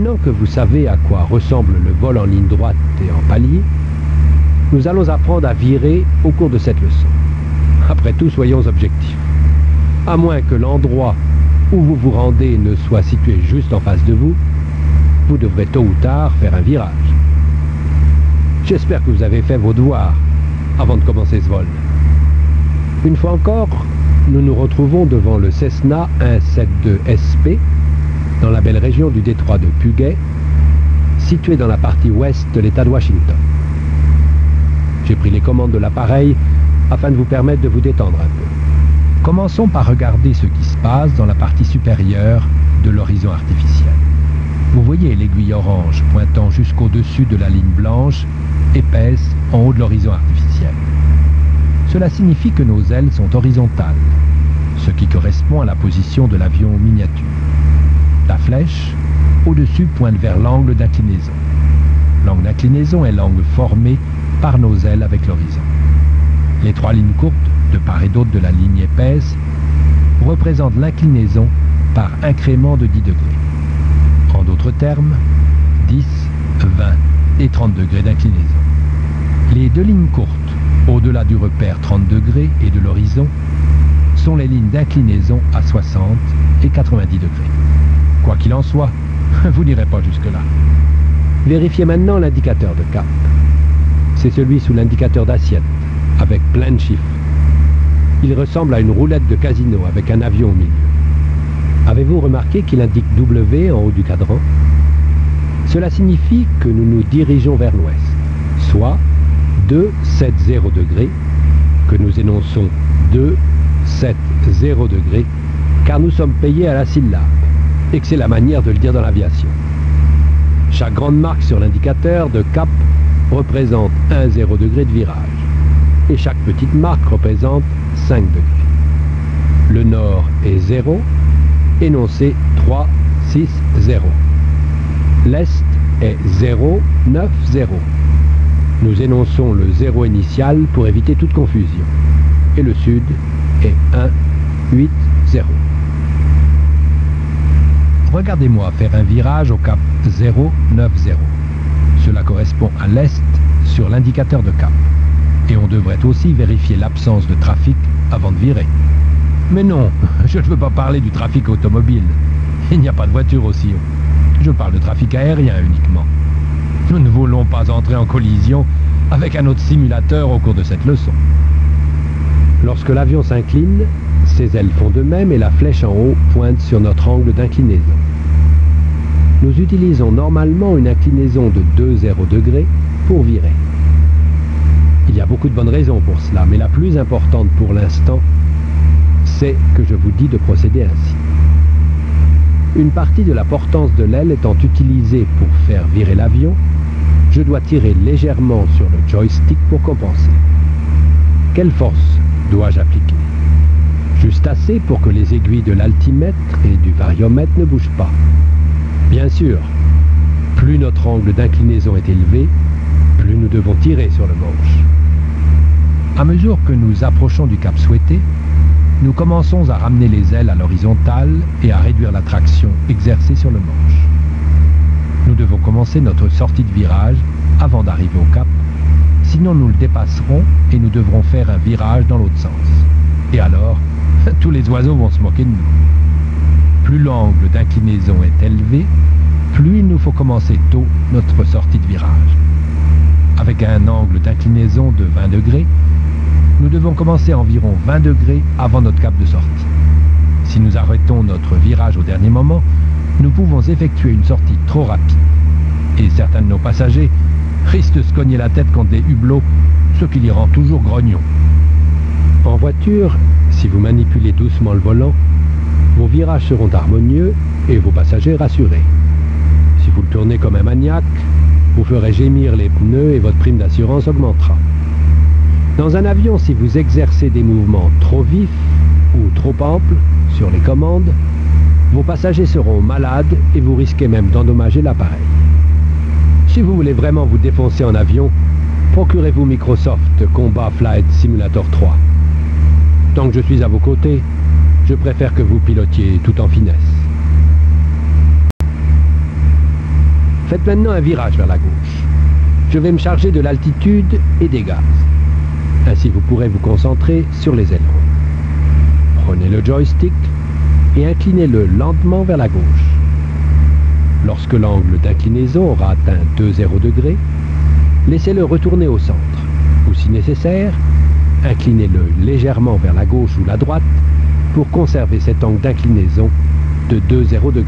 Maintenant que vous savez à quoi ressemble le vol en ligne droite et en palier, nous allons apprendre à virer au cours de cette leçon. Après tout, soyons objectifs. À moins que l'endroit où vous vous rendez ne soit situé juste en face de vous, vous devrez tôt ou tard faire un virage. J'espère que vous avez fait vos devoirs avant de commencer ce vol. Une fois encore, nous nous retrouvons devant le Cessna 172 SP dans la belle région du détroit de Puget, située dans la partie ouest de l'État de Washington. J'ai pris les commandes de l'appareil afin de vous permettre de vous détendre un peu. Commençons par regarder ce qui se passe dans la partie supérieure de l'horizon artificiel. Vous voyez l'aiguille orange pointant jusqu'au-dessus de la ligne blanche, épaisse en haut de l'horizon artificiel. Cela signifie que nos ailes sont horizontales, ce qui correspond à la position de l'avion miniature. La flèche, au-dessus, pointe vers l'angle d'inclinaison. L'angle d'inclinaison est l'angle formé par nos ailes avec l'horizon. Les trois lignes courtes, de part et d'autre de la ligne épaisse, représentent l'inclinaison par incrément de 10 degrés. En d'autres termes, 10, 20 et 30 degrés d'inclinaison. Les deux lignes courtes, au-delà du repère 30 degrés et de l'horizon, sont les lignes d'inclinaison à 60 et 90 degrés. Quoi qu'il en soit, vous n'irez pas jusque-là. Vérifiez maintenant l'indicateur de cap. C'est celui sous l'indicateur d'assiette, avec plein de chiffres. Il ressemble à une roulette de casino avec un avion au milieu. Avez-vous remarqué qu'il indique W en haut du cadran? Cela signifie que nous nous dirigeons vers l'ouest, soit 270 degrés, que nous énonçons 270 degrés, car nous sommes payés à la syllabe, et que c'est la manière de le dire dans l'aviation. Chaque grande marque sur l'indicateur de cap représente 1 0 degré de virage, et chaque petite marque représente 5 degrés. Le nord est 0, énoncé 3, 6, 0. L'est est 0, 9, 0. Nous énonçons le 0 initial pour éviter toute confusion. Et le sud est 1, 8, 0. Regardez-moi faire un virage au cap 0, 9, 0. Cela correspond à l'est sur l'indicateur de cap. Et on devrait aussi vérifier l'absence de trafic avant de virer. Mais non, je ne veux pas parler du trafic automobile. Il n'y a pas de voiture aussi haut. Je parle de trafic aérien uniquement. Nous ne voulons pas entrer en collision avec un autre simulateur au cours de cette leçon. Lorsque l'avion s'incline, ses ailes font de même et la flèche en haut pointe sur notre angle d'inclinaison. Nous utilisons normalement une inclinaison de 2,0 degrés pour virer. Il y a beaucoup de bonnes raisons pour cela, mais la plus importante pour l'instant, c'est que je vous dis de procéder ainsi. Une partie de la portance de l'aile étant utilisée pour faire virer l'avion, je dois tirer légèrement sur le joystick pour compenser. Quelle force dois-je appliquer? Juste assez pour que les aiguilles de l'altimètre et du variomètre ne bougent pas. Bien sûr, plus notre angle d'inclinaison est élevé, plus nous devons tirer sur le manche. À mesure que nous approchons du cap souhaité, nous commençons à ramener les ailes à l'horizontale et à réduire la traction exercée sur le manche. Nous devons commencer notre sortie de virage avant d'arriver au cap, sinon nous le dépasserons et nous devrons faire un virage dans l'autre sens. Et alors, tous les oiseaux vont se moquer de nous. Plus l'angle d'inclinaison est élevé, plus il nous faut commencer tôt notre sortie de virage. Avec un angle d'inclinaison de 20 degrés, nous devons commencer à environ 20 degrés avant notre cap de sortie. Si nous arrêtons notre virage au dernier moment, nous pouvons effectuer une sortie trop rapide. Et certains de nos passagers risquent de se cogner la tête contre des hublots, ce qui les rend toujours grognons. En voiture, si vous manipulez doucement le volant, vos virages seront harmonieux et vos passagers rassurés. Si vous le tournez comme un maniaque, vous ferez gémir les pneus et votre prime d'assurance augmentera. Dans un avion, si vous exercez des mouvements trop vifs ou trop amples sur les commandes, vos passagers seront malades et vous risquez même d'endommager l'appareil. Si vous voulez vraiment vous défoncer en avion, procurez-vous Microsoft Combat Flight Simulator 3. Tant que je suis à vos côtés, je préfère que vous pilotiez tout en finesse. Faites maintenant un virage vers la gauche. Je vais me charger de l'altitude et des gaz. Ainsi vous pourrez vous concentrer sur les ailerons. Prenez le joystick et inclinez-le lentement vers la gauche. Lorsque l'angle d'inclinaison aura atteint 20 degrés, laissez-le retourner au centre, ou si nécessaire, inclinez-le légèrement vers la gauche ou la droite pour conserver cet angle d'inclinaison de 20 degrés.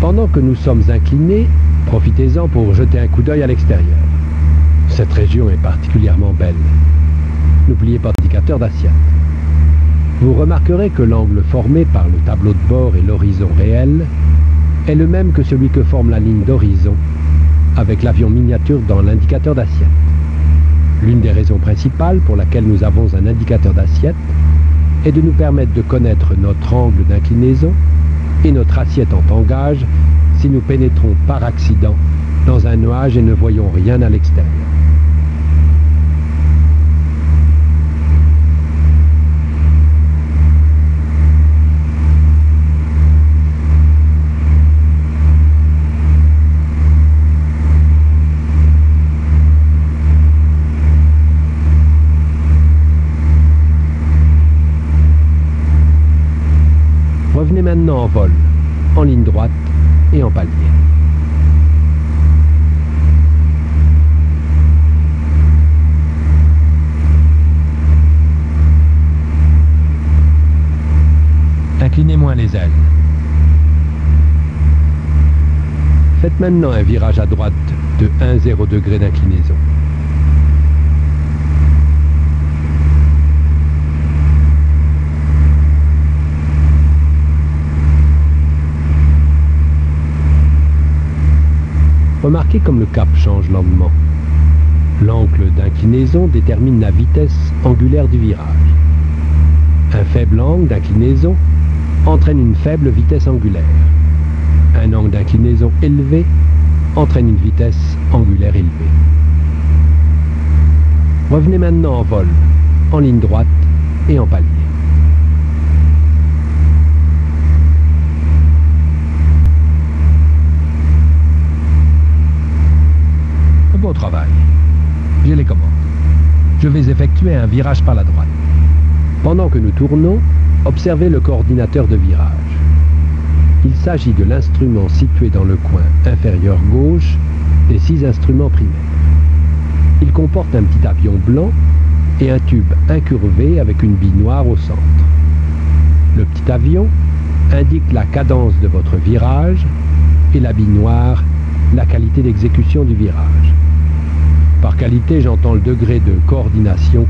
Pendant que nous sommes inclinés, profitez-en pour jeter un coup d'œil à l'extérieur. Cette région est particulièrement belle. N'oubliez pas l'indicateur d'assiette. Vous remarquerez que l'angle formé par le tableau de bord et l'horizon réel est le même que celui que forme la ligne d'horizon avec l'avion miniature dans l'indicateur d'assiette. L'une des raisons principales pour laquelle nous avons un indicateur d'assiette est de nous permettre de connaître notre angle d'inclinaison et notre assiette en tangage si nous pénétrons par accident dans un nuage et ne voyons rien à l'extérieur. Revenez maintenant en vol, en ligne droite et en palier. Inclinez moins les ailes. Faites maintenant un virage à droite de 10 degrés d'inclinaison. Remarquez comme le cap change lentement. L'angle d'inclinaison détermine la vitesse angulaire du virage. Un faible angle d'inclinaison entraîne une faible vitesse angulaire. Un angle d'inclinaison élevé entraîne une vitesse angulaire élevée. Revenez maintenant en vol, en ligne droite et en palier. Bon travail. J'ai les commandes. Je vais effectuer un virage par la droite. Pendant que nous tournons, observez le coordinateur de virage. Il s'agit de l'instrument situé dans le coin inférieur gauche des 6 instruments primaires. Il comporte un petit avion blanc et un tube incurvé avec une bille noire au centre. Le petit avion indique la cadence de votre virage et la bille noire la qualité d'exécution du virage. Par qualité, j'entends le degré de coordination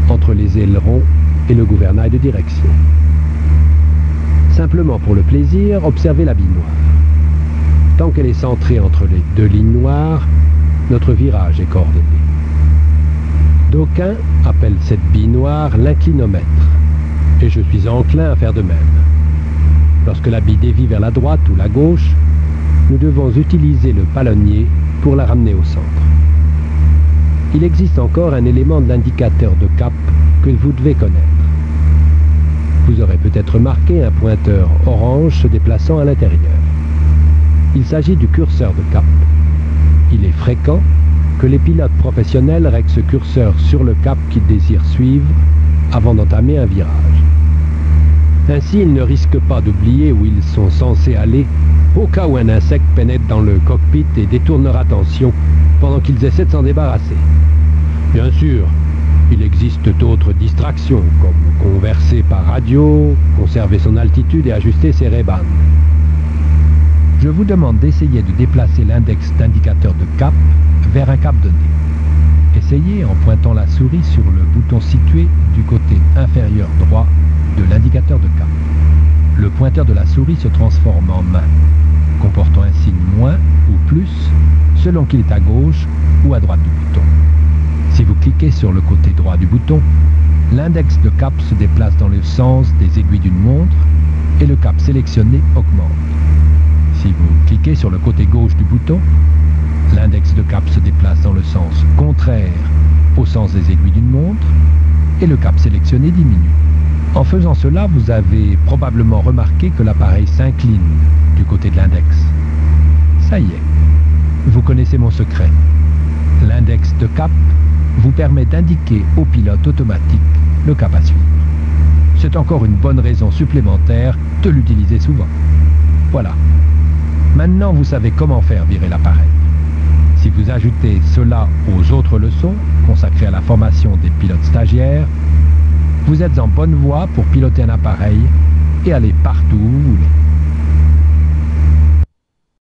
entre les ailerons et le gouvernail de direction. Simplement pour le plaisir, observez la bille noire. Tant qu'elle est centrée entre les 2 lignes noires, notre virage est coordonné. D'aucuns appellent cette bille noire l'inclinomètre, et je suis enclin à faire de même. Lorsque la bille dévie vers la droite ou la gauche, nous devons utiliser le palonnier pour la ramener au centre. Il existe encore un élément de l'indicateur de cap que vous devez connaître. Vous aurez peut-être remarqué un pointeur orange se déplaçant à l'intérieur. Il s'agit du curseur de cap. Il est fréquent que les pilotes professionnels règlent ce curseur sur le cap qu'ils désirent suivre avant d'entamer un virage. Ainsi, ils ne risquent pas d'oublier où ils sont censés aller au cas où un insecte pénètre dans le cockpit et détourne leur attention pendant qu'ils essaient de s'en débarrasser. Bien sûr, il existe d'autres distractions, comme converser par radio, conserver son altitude et ajuster ses Ray-Ban. Je vous demande d'essayer de déplacer l'index d'indicateur de cap vers un cap donné. Essayez en pointant la souris sur le bouton situé du côté inférieur droit de l'indicateur de cap. Le pointeur de la souris se transforme en main, comportant un signe moins ou plus selon qu'il est à gauche ou à droite du bouton. Si vous cliquez sur le côté droit du bouton, l'index de cap se déplace dans le sens des aiguilles d'une montre et le cap sélectionné augmente. Si vous cliquez sur le côté gauche du bouton, L'index de cap se déplace dans le sens contraire au sens des aiguilles d'une montre et le cap sélectionné diminue. En faisant cela, vous avez probablement remarqué que l'appareil s'incline du côté de l'index. Ça y est, vous connaissez mon secret. L'index de cap vous permet d'indiquer au pilote automatique le cap à suivre. C'est encore une bonne raison supplémentaire de l'utiliser souvent. Voilà. Maintenant, vous savez comment faire virer l'appareil. Si vous ajoutez cela aux autres leçons consacrées à la formation des pilotes stagiaires, vous êtes en bonne voie pour piloter un appareil et aller partout où vous voulez.